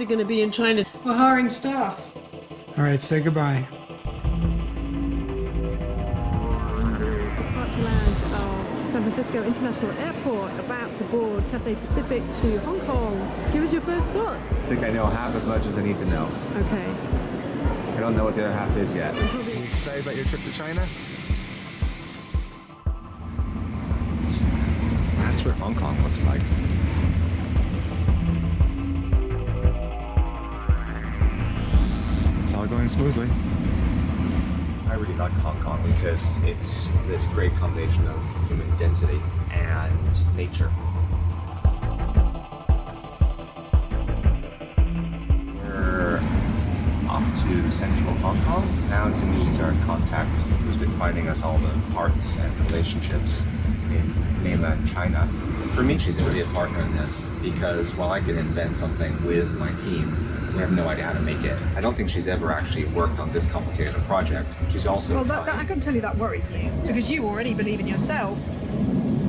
are going to be in China. We're hiring staff. All right, say goodbye. Departure lounge of San Francisco International Airport, about to board Cathay Pacific to Hong Kong. Give us your first thoughts. I think I know half as much as I need to know. Okay. I don't know what the other half is yet. Are you excited about your trip to China? That's what Hong Kong looks like. It's all going smoothly. I really like Hong Kong because it's this great combination of human density and nature. We're off to central Hong Kong now to meet our contact who's been finding us all the parts and relationships in mainland China. For me, she's really a partner in this because while I can invent something with my team, we have no idea how to make it. I don't think she's ever actually worked on this complicated a project. She's also... Well, that I can tell you that worries me because you already believe in yourself.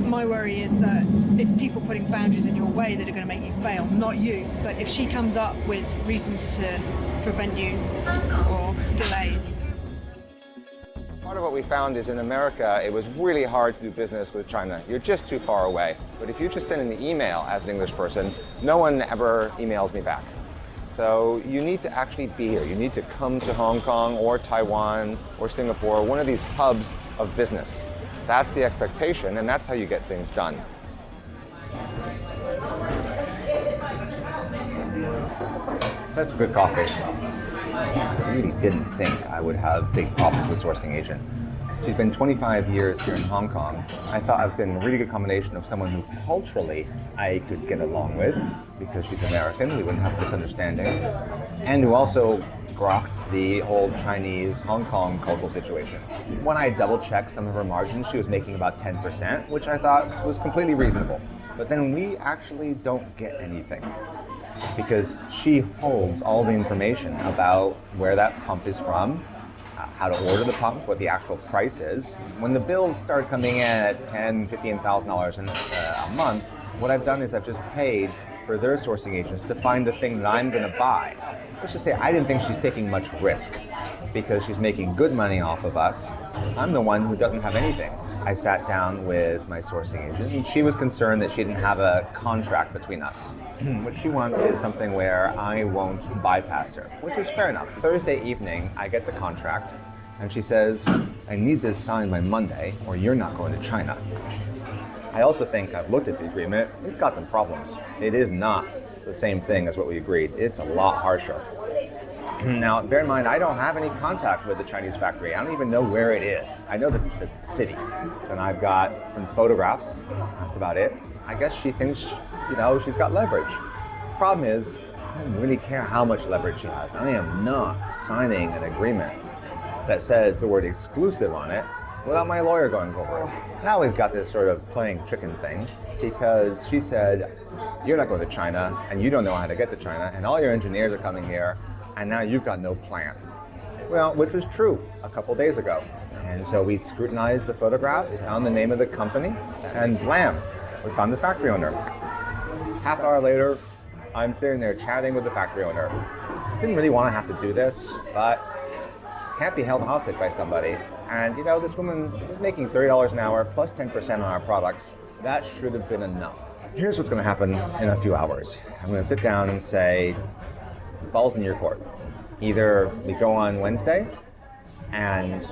My worry is that it's people putting boundaries in your way that are going to make you fail, not you. But if she comes up with reasons to prevent you or delays. Part of what we found is in America, it was really hard to do business with China. You're just too far away. But if you just send an email as an English person, no one ever emails me back. So you need to actually be here. You need to come to Hong Kong or Taiwan or Singapore, one of these hubs of business. That's the expectation, and that's how you get things done. That's good coffee. I really didn't think I would have big problems with sourcing agent. She's been 25 years here in Hong Kong. I thought I was getting a really good combination of someone who culturally I could get along with because she's American, we wouldn't have misunderstandings, and who also grokked the whole Chinese Hong Kong cultural situation. When I double-checked some of her margins, she was making about 10%, which I thought was completely reasonable. But then we actually don't get anything because she holds all the information about where that pump is from, how to order the pump, what the actual price is. When the bills start coming in at $10,000, $15,000 a month, what I've done is I've just paid for their sourcing agents to find the thing that I'm going to buy. Let's just say I didn't think she's taking much risk because she's making good money off of us. I'm the one who doesn't have anything. I sat down with my sourcing agent and she was concerned that she didn't have a contract between us. What she wants is something where I won't bypass her, which is fair enough. Thursday evening, I get the contract and she says, I need this signed by Monday or you're not going to China. I also think I've looked at the agreement. It's got some problems. It is not the same thing as what we agreed. It's a lot harsher. Now, bear in mind, I don't have any contact with the Chinese factory. I don't even know where it is. I know the city. And I've got some photographs. That's about it. I guess she thinks, she's got leverage. Problem is, I don't really care how much leverage she has. I am not signing an agreement that says the word exclusive on it without my lawyer going over it. Now we've got this sort of playing chicken thing because she said, you're not going to China and you don't know how to get to China and all your engineers are coming here and now you've got no plan. Well, which was true a couple days ago. And so we scrutinized the photographs, found the name of the company, and blam, we found the factory owner. Half an hour later, I'm sitting there chatting with the factory owner. Didn't really want to have to do this, but can't be held hostage by somebody. And this woman was making $30 an hour plus 10% on our products. That should have been enough. Here's what's going to happen in a few hours. I'm going to sit down and say, the ball's in your court. Either we go on Wednesday and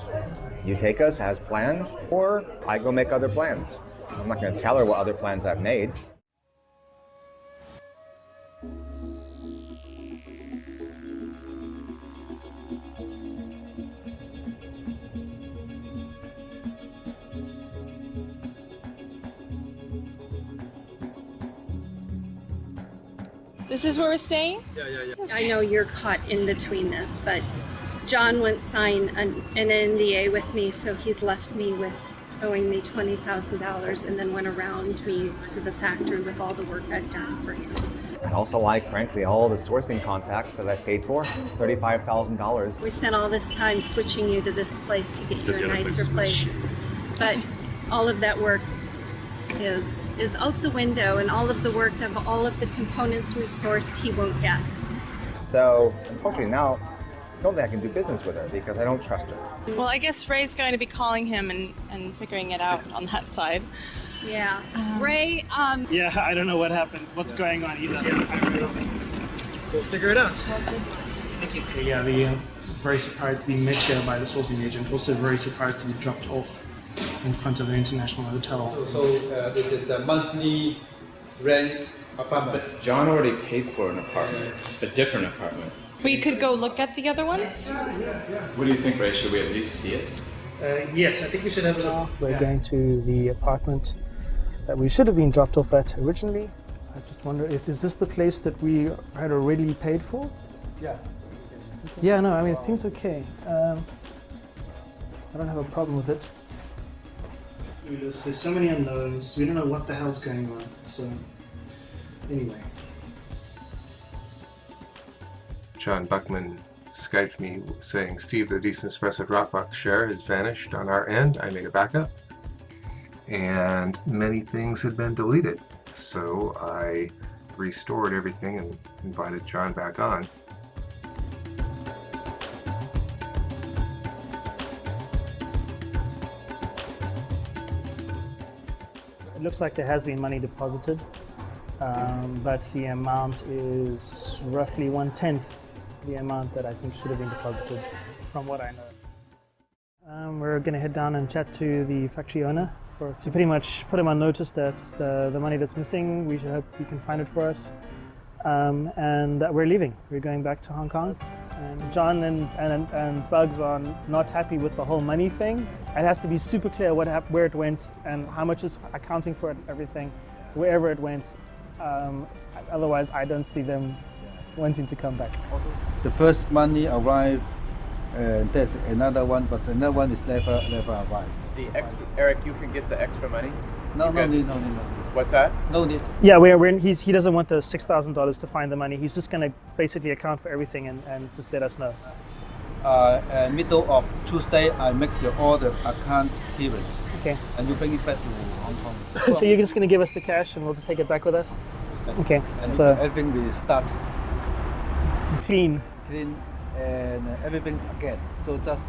you take us as planned, or I go make other plans. I'm not going to tell her what other plans I've made. This is where we're staying? Yeah. I know you're caught in between this, but John wouldn't sign an NDA with me, so he's left me with owing me $20,000 and then went around me to the factory with all the work I've done for him. I also like, frankly, all the sourcing contacts that I paid for, $35,000. We spent all this time switching you to this place to get you a nicer place. But all of that work is out the window, and all of the work of all of the components we've sourced he won't get. So unfortunately now, I don't think I can do business with her because I don't trust her. Well, I guess Ray's going to be calling him and figuring it out on that side. Yeah. Ray, Yeah, I don't know what happened. What's going on either. We'll figure it out. Thank you. Yeah, very surprised to be met here by the sourcing agent. Also very surprised to be dropped off in front of an international hotel. So this is a monthly rent apartment. But John already paid for an apartment, a different apartment. We could go look at the other ones? What do you think, Ray? Should we at least see it? Yes, I think we should have a look. We're going to the apartment that we should have been dropped off at originally. I just wonder if is this the place that we had already paid for? Yeah. Yeah, no, I mean it seems okay. I don't have a problem with it. There's so many unknowns. We don't know what the hell's going on. So, anyway. John Buckman Skyped me saying, Steve, the Decent Espresso Dropbox share has vanished on our end. I made a backup and many things had been deleted. So I restored everything and invited John back on. It looks like there has been money deposited, but the amount is roughly 1/10 the amount that I think should have been deposited, from what I know. We're going to head down and chat to the factory owner to pretty much put him on notice that the money that's missing, we should hope he can find it for us, and that we're leaving. We're going back to Hong Kong. And John and Bugs are not happy with the whole money thing. It has to be super clear where it went and how much is accounting for everything, wherever it went. Otherwise, I don't see them wanting to come back. The first money arrived, there's another one, but another one is never arrived. The extra, Eric, you can get the extra money? No need. What's that? No need. Yeah, he doesn't want the $6,000 to find the money. He's just going to basically account for everything and just let us know. Middle of Tuesday, I make the order, account clearance. Okay. And you bring it back to Hong Kong. So you're just going to give us the cash and we'll just take it back with us? Okay. And so everything will start clean and everything's again. So just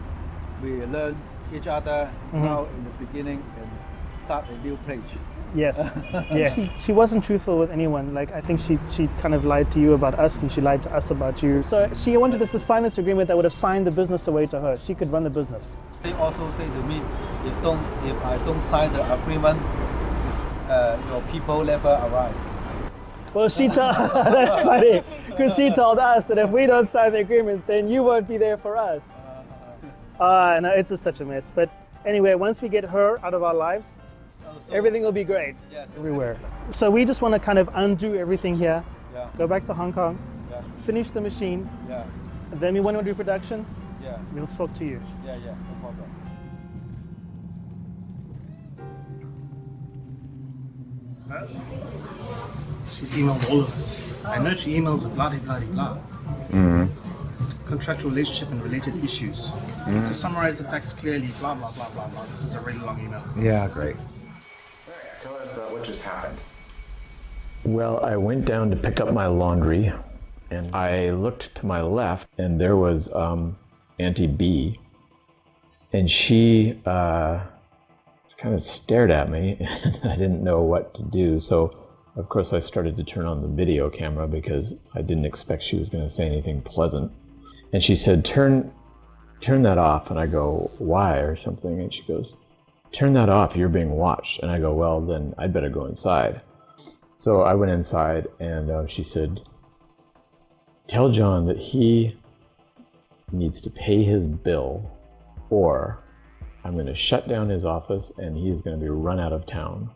we learn each other now in the beginning and start a new page. Yes, yes. She wasn't truthful with anyone. Like, I think she kind of lied to you about us and she lied to us about you. So she wanted us to sign this agreement that would have signed the business away to her. She could run the business. They also say to me, if I don't sign the agreement, your people never arrive. Well, she told, that's funny, because she told us that if we don't sign the agreement, then you won't be there for us. No, it's just such a mess. But anyway, once we get her out of our lives, everything will be great everywhere. So we just want to kind of undo everything here, go back to Hong Kong, finish the machine, and then we want to do production, we'll talk to you. No problem. She's emailed all of us. I know she emails a blah. Contractual relationship and related issues. To summarize the facts clearly, blah. This is a really long email. Yeah, great. Tell us about what just happened. Well, I went down to pick up my laundry and I looked to my left and there was Auntie B, and she kind of stared at me and I didn't know what to do. So of course I started to turn on the video camera because I didn't expect she was going to say anything pleasant. And she said, turn that off. And I go, why, or something? And she goes, turn that off, you're being watched. And I go, well, then I'd better go inside. So I went inside and she said, tell John that he needs to pay his bill or I'm going to shut down his office and he is going to be run out of town.